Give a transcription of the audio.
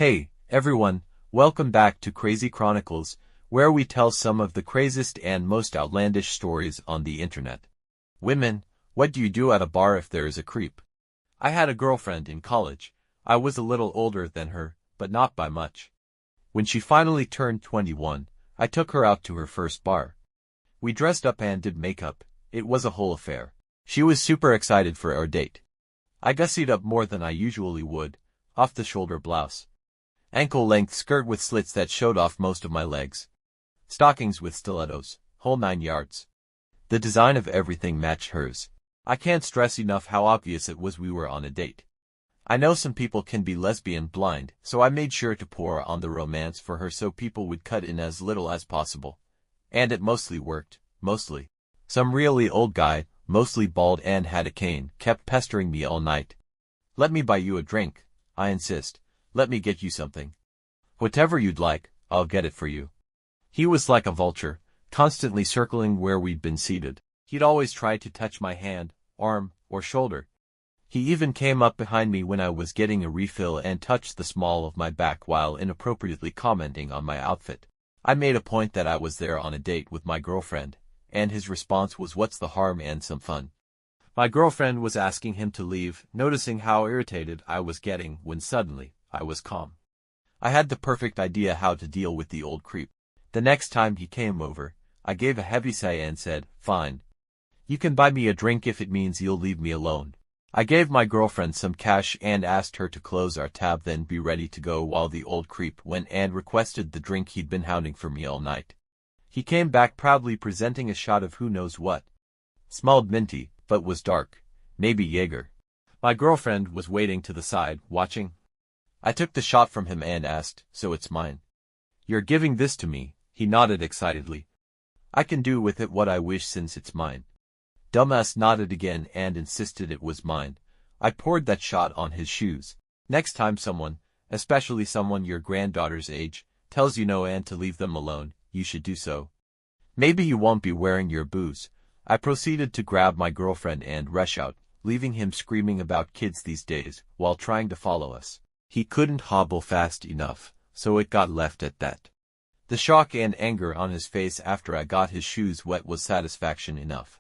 Hey, everyone, welcome back to Crazy Chronicles, where we tell some of the craziest and most outlandish stories on the internet. Women, what do you do at a bar if there is a creep? I had a girlfriend in college. I was a little older than her, but not by much. When she finally turned 21, I took her out to her first bar. We dressed up and did makeup. It was a whole affair. She was super excited for our date. I gussied up more than I usually would, off-the-shoulder blouse, ankle-length skirt with slits that showed off most of my legs, stockings with stilettos, whole 9 yards. The design of everything matched hers. I can't stress enough how obvious it was we were on a date. I know some people can be lesbian blind, so I made sure to pour on the romance for her so people would cut in as little as possible. And it mostly worked, mostly. Some really old guy, mostly bald and had a cane, kept pestering me all night. "Let me buy you a drink," I insist. "Let me get you something. Whatever you'd like, I'll get it for you." He was like a vulture, constantly circling where we'd been seated. He'd always try to touch my hand, arm, or shoulder. He even came up behind me when I was getting a refill and touched the small of my back while inappropriately commenting on my outfit. I made a point that I was there on a date with my girlfriend, and his response was, "What's the harm and some fun." My girlfriend was asking him to leave, noticing how irritated I was getting when suddenly, I was calm. I had the perfect idea how to deal with the old creep. The next time he came over, I gave a heavy sigh and said, "Fine. You can buy me a drink if it means you'll leave me alone." I gave my girlfriend some cash and asked her to close our tab, then be ready to go while the old creep went and requested the drink he'd been hounding for me all night. He came back proudly presenting a shot of who knows what. Smelled minty, but was dark, maybe Jaeger. My girlfriend was waiting to the side, watching. I took the shot from him and asked, "So it's mine?" "You're giving this to me?" He nodded excitedly. "I can do with it what I wish since it's mine." Dumbass nodded again and insisted it was mine. I poured that shot on his shoes. "Next time someone, especially someone your granddaughter's age, tells you no and to leave them alone, you should do so. Maybe you won't be wearing your booze." I proceeded to grab my girlfriend and rush out, leaving him screaming about kids these days while trying to follow us. He couldn't hobble fast enough, so it got left at that. The shock and anger on his face after I got his shoes wet was satisfaction enough.